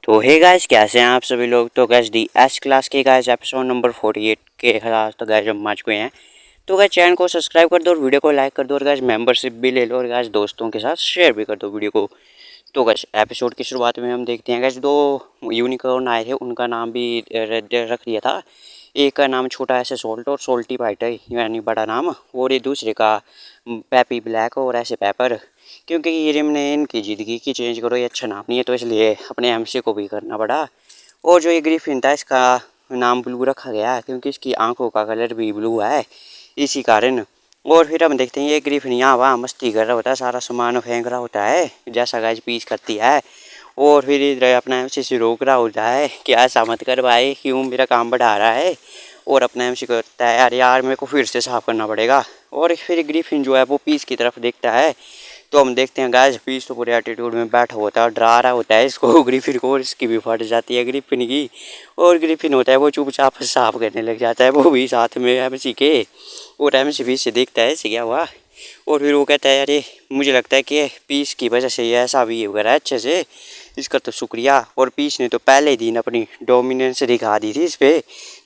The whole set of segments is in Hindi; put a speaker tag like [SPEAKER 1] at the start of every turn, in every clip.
[SPEAKER 1] तो हे गाइस, कैसे हैं आप सभी लोग। तो गाइस डी एस क्लास के गाइस एपिसोड नंबर 48 के खिलाफ तो गाइस हम आ चुके हैं। तो गाइस चैनल को सब्सक्राइब कर दो और वीडियो को लाइक कर दो और गाइस मेंबरशिप भी ले लो और गाइस दोस्तों के साथ शेयर भी कर दो वीडियो को। तो गाइस एपिसोड की शुरुआत में हम देखते हैं गाइस दो यूनिकॉर्न आए थे, उनका नाम भी रख दिया था। एक का नाम छोटा ऐसे सोल्ट और सोल्टी वाइट है, यानी बड़ा नाम, और ये दूसरे का पैपी ब्लैक और ऐसे पेपर। क्योंकि ये रिम ने इनकी ज़िंदगी की चेंज करो, ये अच्छा नाम नहीं है, तो इसलिए अपने एमसी को भी करना पड़ा। और जो ये ग्रिफिन था, इसका नाम ब्लू रखा गया है क्योंकि इसकी आंखों का कलर भी ब्लू है, इसी कारण। और फिर हम देखते हैं ये ग्रिफिन यहाँ वहाँ मस्ती कर रहा होता है, सारा सामान फेंक रहा होता है जैसा गाइस पीस करती है। और फिर इधर अपना एमसी से रोक रहा होता है कि ऐसा मत कर भाई, क्यों मेरा काम बढ़ा रहा है। और अपना एमसी कहता है यार यार मेरे को फिर से साफ करना पड़ेगा। और फिर ग्रिफिन जो है वो पीस की तरफ देखता है। तो हम देखते हैं गाइस पीस तो पूरे एटीट्यूड में बैठा होता है, डरा रहा होता है इसको ग्रिफिन को, और इसकी भी फट जाती है ग्रिफिन की। और ग्रिफिन होता है वो चुपचाप साफ करने लग जाता है, वो भी साथ में एमसी के। और एमसी भी से देखता है इसे क्या हुआ। और फिर वो कहता है अरे मुझे लगता है कि पीस की वजह से ये ऐसा भी हो रहा है अच्छे से, इसका तो शुक्रिया। और पीस ने तो पहले दिन अपनी डोमिनेंस दिखा दी थी इस पर।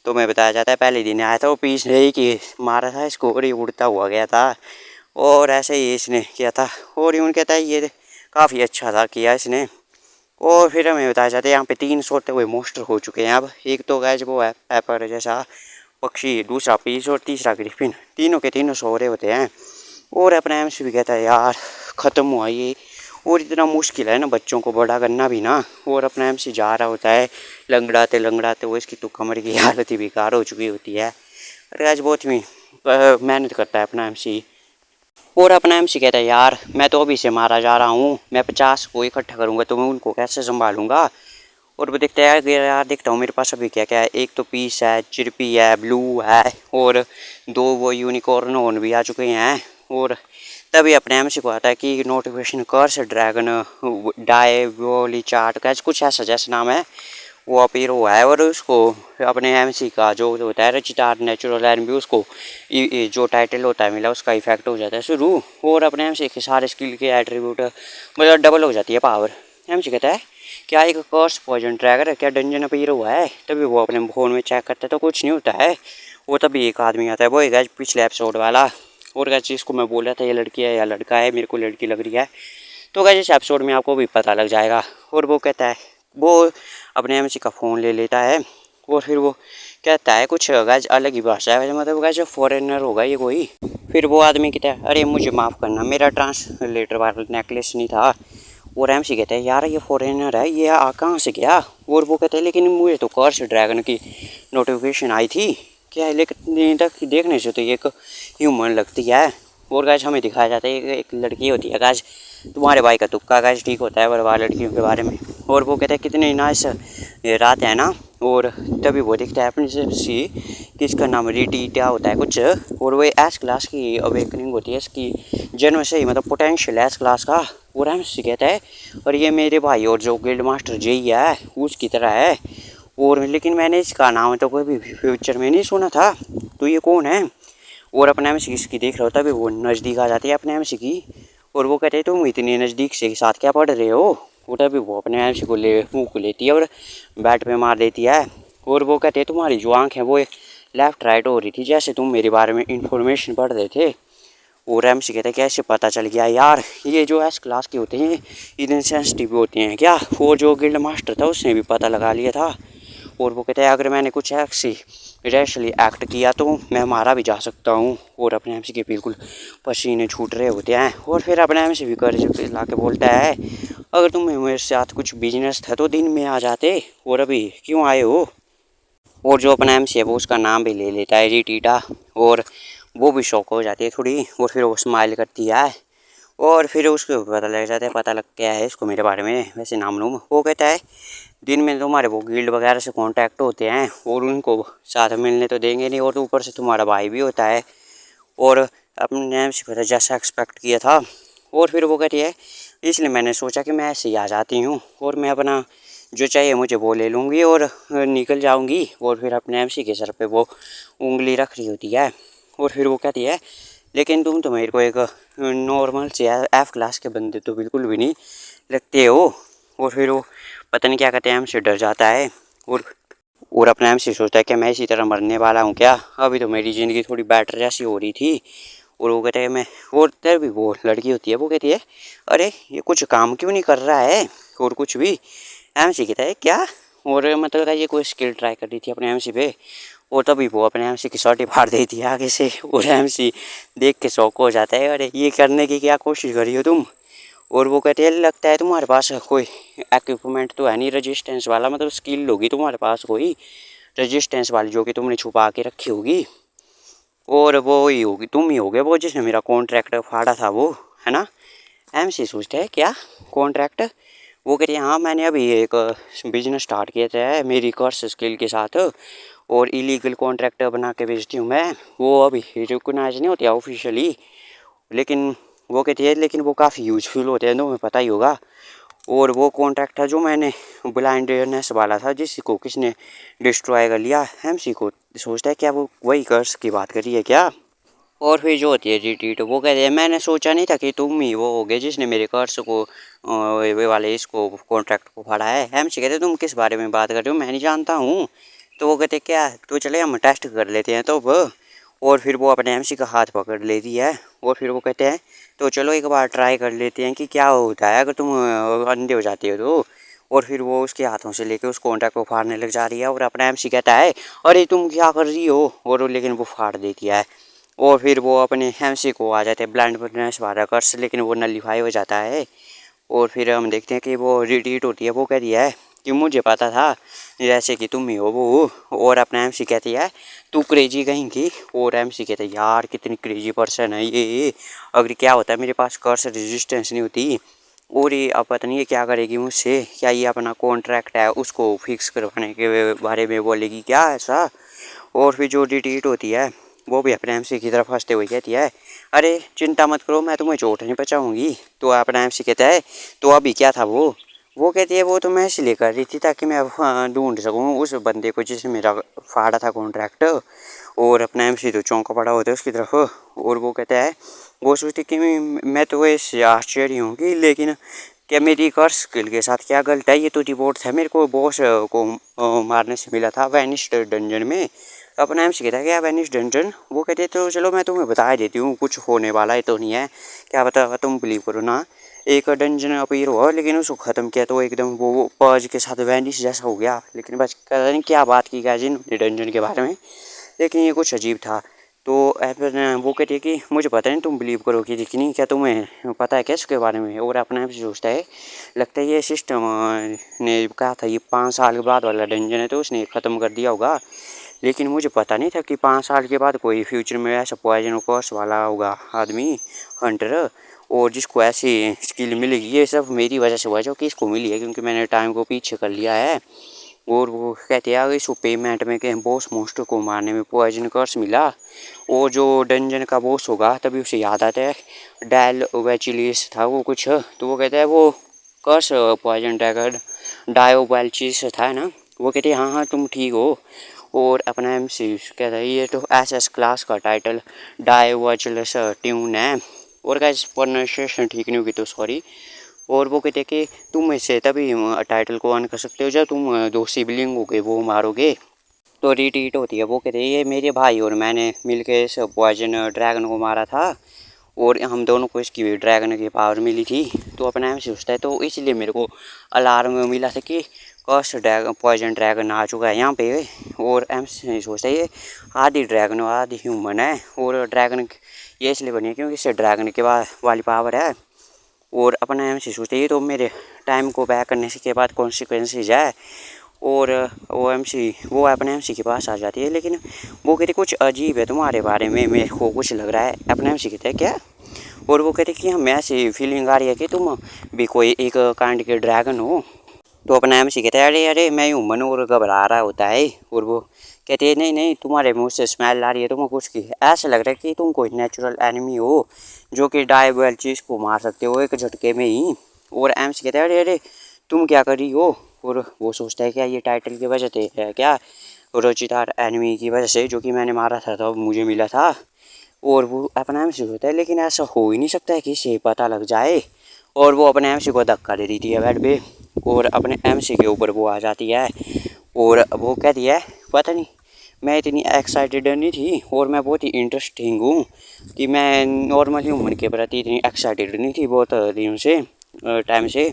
[SPEAKER 1] तो मैं बताया जाता है पहले दिन आया था वो पीस ने ही कि मारा था इसको और ये उड़ता हुआ गया था, और ऐसे ही इसने किया था। और यूँ कहता है ये काफ़ी अच्छा था किया इसने। और फिर हमें बताया जाता है यहाँ पे 3 सोते हुए मोस्टर हो चुके हैं अब। एक तो गैज वो है पेपर जैसा पक्षी, दूसरा पीस और तीसरा ग्रिफिन, तीनों के तीनों सो रहे होते हैं। और अपना एमसी भी कहता है यार ख़त्म हुआ ये, और इतना मुश्किल है ना बच्चों को बड़ा करना भी ना। और अपना एमसी जा रहा होता है लंगड़ाते लंगड़ाते, वो इसकी तो कमर की हालत ही बेकार हो चुकी होती है। अरे आज बहुत ही मेहनत करता है अपना एमसी। और अपना एमसी कहता है यार मैं तो अभी से मारा जा रहा हूँ, मैं 50 को इकट्ठा करूँगा तो मैं उनको कैसे संभालूंगा। और वो देखता है यार देखता हूँ मेरे पास अभी क्या क्या है, एक तो पीस है, चिरपी है, ब्लू है, और 2 वो यूनिकॉर्न होन भी आ चुके हैं। और तभी अपने एमसी को आता है कि नोटिफिकेशन कर से ड्रैगन डाई वोली चार्ट का कुछ ऐसा जैसा नाम है वो अपीयर हुआ है। और उसको अपने एमसी का जो होता है रचितार नेचुरल एंड भी उसको जो टाइटल होता है मिला उसका इफेक्ट हो जाता है शुरू। और अपने एमसी के सारे स्किल के एट्रीब्यूट मतलब डबल हो जाती है पावर। एमसी कहता है क्या एक कर्स पॉइजन ट्रैगर है, क्या डंजन अपीयर हुआ है। तभी वो अपने फ़ोन में चेक करता है तो कुछ नहीं होता है। वो तभी एक आदमी आता है, वो एक पिछले एपिसोड वाला। और क्या चीज़ को मैं बोल रहा था ये लड़की है या लड़का है, मेरे को लड़की लग रही है। तो क्या इस एपिसोड में आपको भी पता लग जाएगा। और वो कहता है वो अपने एमसी का फ़ोन ले लेता है। और फिर वो कहता है कुछ गाइस अलग ही भाषा है, मतलब गाइस फॉरेनर होगा ये कोई। फिर वो आदमी कहता है अरे मुझे माफ़ करना, मेरा ट्रांसलेटर वाला नेकलेस नहीं था। और एमसी कहता है यार ये फॉरेनर है, ये आ कहाँ से गया। और वो कहते हैं लेकिन मुझे तो कर्स ड्रैगन की नोटिफिकेशन आई थी क्या है, लेकिन तक देखने से तो ये एक ह्यूमन लगती है। और गाइस हमें दिखाया जाता है एक लड़की होती है गाइस, तुम्हारे भाई का तुक्का गाइस ठीक होता है बर्बाद लड़कियों के बारे में। और वो कहते हैं कितनी नाइस रात है ना। और तभी वो दिखता है अपनी सी कि इसका नाम रिटीटा होता है कुछ। और वो एस क्लास की अवेकनिंग होती है इसकी जन्म से ही, मतलब पोटेंशियल एस क्लास का। और एमसी कहता है और ये मेरे भाई और जो गिल्ड मास्टर जेई है उसकी तरह है। और लेकिन मैंने इसका नाम तो कोई भी फ्यूचर में नहीं सुना था, तो ये कौन है। और अपने एमसी इसकी देख रहा होता है, वो नज़दीक आ जाती है अपने एमसी की। और वो कहते हैं तुम इतनी नज़दीक से साथ क्या पढ़ रहे हो। वो तभी वो अपने एमसी को मुँह को लेती है और बैट पे मार देती है। और वो कहते हैं तुम्हारी जो आँख है वो लेफ़्ट राइट हो रही थी जैसे तुम मेरे बारे में इंफॉर्मेशन पढ़ रहे थे। और एमसी कहते हैं कैसे पता चल गया यार, ये जो एस क्लास के होते हैं इतने सेंसिटिव होते हैं क्या। वो जो गिल्ड मास्टर था उसने भी पता लगा लिया था। और वो कहते हैं अगर मैंने कुछ ऐसी रैशली एक्ट किया तो मैं मारा भी जा सकता हूँ। और अपने एमसी के बिल्कुल पसीने छूट रहे होते हैं। और फिर अपने एमसी भी कर ला के बोलता है अगर तुम्हें मेरे साथ कुछ बिजनेस था तो दिन में आ जाते, और अभी क्यों आए हो। और जो अपना एमसी है वो उसका नाम भी ले लेता है रिटीटा। और वो भी शौक हो जाती है थोड़ी। और फिर वो स्माइल करती है। और फिर उसको पता लग जाता है, पता लग गया है इसको मेरे बारे में वैसे नाम नूम। वो कहता है दिन में तुम्हारे वो गिल्ड वगैरह से कांटेक्ट होते हैं और उनको साथ मिलने तो देंगे नहीं, और ऊपर से तुम्हारा भाई भी होता है। और अपने एमसी को जैसा एक्सपेक्ट किया था। और फिर वो कहती है इसलिए मैंने सोचा कि मैं ऐसे ही आ जाती हूँ और मैं अपना जो चाहिए मुझे वो ले लूँगी और निकल जाऊँगी। और फिर अपने एमसी के सर पे वो उंगली रख रही होती है। और फिर वो कहती है लेकिन तुम तो मेरे को एक नॉर्मल से एफ क्लास के बंदे तो बिल्कुल भी नहीं लगते हो। और फिर वो पता नहीं क्या कहते हैं, हमसे डर जाता है और अपने आप से सोचता है कि मैं इसी तरह मरने वाला हूँ क्या। अभी तो मेरी ज़िंदगी थोड़ी बेटर जैसी हो रही थी। और वो कहते हैं मैं, और तब भी वो लड़की होती है वो कहती है अरे ये कुछ काम क्यों नहीं कर रहा है और कुछ भी। एमसी कहता है क्या। और मतलब ये कोई स्किल ट्राई कर रही थी अपने एमसी पे, और तभी वो अपने एमसी की शॉट ही फाड़ देती है आगे से। और एमसी देख के शौक हो जाता है, अरे ये करने की क्या कोशिश करी हो तुम। और वो कहते हैं लगता है तुम्हारे पास कोई इक्विपमेंट तो है नहीं रेजिस्टेंस वाला, मतलब स्किल होगी तुम्हारे पास कोई रेजिस्टेंस वाली जो कि तुमने छुपा के रखी होगी। और वो ही होगी, तुम ही होगे वो जिसने मेरा कॉन्ट्रैक्ट फाड़ा था वो, है ना। एमसी सोचता है क्या कॉन्ट्रैक्ट। वो कह रही है हाँ मैंने अभी एक बिजनेस स्टार्ट किया था मेरी कर्स स्किल के साथ, और इलीगल कॉन्ट्रैक्ट बना के बेचती हूँ मैं। वो अभी रिकॉग्नाइज नहीं होती ऑफिशियली, लेकिन वो कहती है लेकिन वो काफ़ी यूजफुल होते हैं, तुम्हें पता ही होगा। और वो कॉन्ट्रैक्ट था जो मैंने ब्लाइंडनेस वाला था जिसको किसने डिस्ट्रॉय कर लिया। एमसी को सोचता है क्या वो वही कर्स की बात कर रही है क्या। और फिर जो होती है रिट्रीट वो कहते हैं मैंने सोचा नहीं था कि तुम ही वो होगे जिसने मेरे कर्स को वे वाले इसको कॉन्ट्रैक्ट को फाड़ा है। एमसी कहते तुम किस बारे में बात कर रहे हो, मैं नहीं जानता हूँ। तो वो कहते क्या तो चले हम टेस्ट कर लेते हैं तो वो। और फिर वो अपने एमसी का हाथ पकड़ लेती है और फिर वो कहते हैं तो चलो एक बार ट्राई कर लेते हैं कि क्या होता है अगर तुम अंधे हो जाते हो तो। और फिर वो उसके हाथों से लेके उस कॉन्ट्रैक्ट को फाड़ने लग जा रही है और अपना एमसी कहता है अरे तुम क्या कर रही हो, और लेकिन वो फाड़ देती है। और फिर वो अपने एमसी को आ जाते हैं ब्लाइंडनेस वाला कर्स, लेकिन वो नलीफाई हो जाता है। और फिर हम देखते हैं कि वो रिट्रीट होती है, वो कह रही है कि मुझे पता था जैसे कि तुम ही हो वो। और अपना एमसी कहती है तू क्रेजी कहीं की। और एमसी कहते हैं यार कितनी क्रेजी पर्सन है ये, अगर क्या होता है मेरे पास कर्स रेजिस्टेंस नहीं होती। और ये अब पता नहीं ये क्या करेगी मुझसे, क्या ये अपना कॉन्ट्रैक्ट है उसको फिक्स करवाने के बारे में बोलेगी क्या ऐसा। और फिर जो रिट्रीट होती है वो भी अपने एमसी की तरफ हंसते हुए कहती है अरे चिंता मत करो मैं तुम्हें चोट नहीं पहुँचाऊँगी। तो अपना एमसी कहता है तो अभी क्या था वो कहती है वो तो मैं इसलिए कर रही थी ताकि मैं ढूंढ सकूँ उस बंदे को जिसने मेरा फाड़ा था कॉन्ट्रैक्ट। और अपना एमसी तो चौंका पड़ा होता है उसकी तरफ। और वो कहता है वो सोचती कि मैं तो इससे आश्चर्य होंगी लेकिन क्या मेरी कर्स स्किल के साथ क्या गलत है। ये तो रिपोर्ट था मेरे को बॉस को मारने से मिला था वैनिश्ड डंजन में। अपना एमसी कहता है क्या वैनिश डंजन। वो कहते तो चलो मैं तुम्हें बता देती हूँ कुछ होने वाला है तो नहीं है, क्या बता तुम बिलीव करो ना। एक डंजन अपीयर हुआ लेकिन उसको ख़त्म किया तो एकदम वो पर्ज के साथ वैनिश जैसा हो गया। लेकिन बस पता नहीं क्या बात की गया जिन डंजन के बारे में, लेकिन ये कुछ अजीब था। तो वो कहती है कि मुझे पता नहीं तुम बिलीव करोगी कि नहीं, क्या तुम्हें पता है क्या इसके बारे में। और अपने आप से सोचता है लगता है ये सिस्टम ने कहा था ये 5 साल के बाद वाला डंजन है तो उसने ख़त्म कर दिया होगा। लेकिन मुझे पता नहीं था कि 5 साल के बाद कोई फ्यूचर में ऐसा पॉइजन कोर्स वाला होगा आदमी हंटर, और जिसको ऐसी स्किल मिलेगी। ये सब मेरी वजह से हुआ जो कि इसको मिली है क्योंकि मैंने टाइम को पीछे कर लिया है। और वो कहते हैं इसको पेमेंट में कि बॉस मोस्टर को मारने में पॉइजन कर्स मिला। और जो डंजन का बॉस होगा तभी उसे याद आता है डायल वेचिलिस था वो कुछ, तो वो कहता है वो कर्स पॉइजन ड्रैगन डायोवेल्चिस था ना। वो कहते हैं हाँ हाँ तुम ठीक हो। और अपना एमसी कहता है ये तो एसएस क्लास का टाइटल डायोवेचिलिस ट्यून है। और गाइस प्रोनाउंसिएशन ठीक नहीं होगी तो सॉरी। और वो कहते हैं कि तुम इससे तभी टाइटल को ऑन कर सकते हो जब तुम दो सिबलिंग हो गए वो मारोगे। तो रिट्रीट होती है, वो कहते हैं ये मेरे भाई और मैंने मिलके इस पॉइजन ड्रैगन को मारा था और हम दोनों को इसकी ड्रैगन की पावर मिली थी। तो अपना एम सोचता है तो इसलिए मेरे को अलार्म मिला था कि कॉस्ट ड्रैगन पॉइजन ड्रैगन आ चुका है यहाँ पे। और एम सोचता है ये आधी ड्रैगन और आधी ह्यूमन है, और ड्रैगन ये इसलिए बनी है क्योंकि इससे ड्रैगन के बाद वाली पावर है। और अपना एम सोचते ये तो मेरे टाइम को बैक करने के बाद कॉन्सिक्वेंसेज है। और वो एमसी वो अपने एमसी के पास आ जाती है, लेकिन वो कहती कुछ अजीब है तुम्हारे बारे में मेरे को कुछ लग रहा है। अपने एमसी कहते हैं क्या। और वो कहते कि हमें ऐसी फीलिंग आ रही है कि तुम भी कोई एक काइंड के ड्रैगन हो। तो अपना एमसी कहते हैं अरे अरे मैं ह्यूमन और घबरा रहा होता है। और वो कहते हैं नहीं नहीं तुम्हारे मुँह से स्मेल आ रही है तुम्हें कुछ की, ऐसा लग रहा है कि तुम कोई नेचुरल एनिमी हो जो कि डायबल चीज़ को मार सकते हो एक झटके में ही। और एमसी कहते हैं अरे अरे तुम क्या कर रही हो। और वो सोचता है क्या ये टाइटल की वजह से है क्या, रोचिदार एनिमी की वजह से जो कि मैंने मारा था तो मुझे मिला था। और वो अपना एम से होता है लेकिन ऐसा हो ही नहीं सकता है कि इसे पता लग जाए। और वो अपने एमसी को धक्का दे देती है बेड पे और अपने एमसी के ऊपर वो आ जाती है और वो कहती है पता नहीं मैं इतनी एक्साइटेड नहीं थी और मैं बहुत ही इंटरेस्टिंग हूँ कि मैं नॉर्मल ह्यूमन के प्रति इतनी एक्साइटेड नहीं थी बहुत दिनों से टाइम से।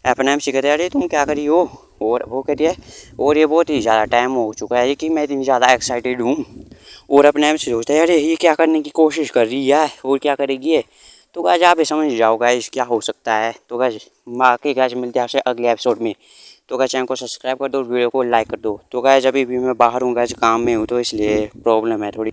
[SPEAKER 1] अपने एमसी कहते हैं अरे तुम क्या करी हो और वो कहती है और ये बहुत ही ज़्यादा टाइम हो चुका है कि मैं इतनी ज़्यादा एक्साइटेड हूँ। और अपने एमसी सोचता है अरे ये क्या करने की कोशिश कर रही है और क्या करेगी ये। तो गाइस आप ही समझ जाओ गाइस क्या हो सकता है। तो गाइस बाकी गाइस मिलते हैं आपसे अगले एपिसोड में। तो गाइस चैनल को सब्सक्राइब कर दो और वीडियो को लाइक कर दो। तो गाइस अभी भी मैं बाहर हूँ गाइस काम में हूँ तो इसलिए प्रॉब्लम है थोड़ी।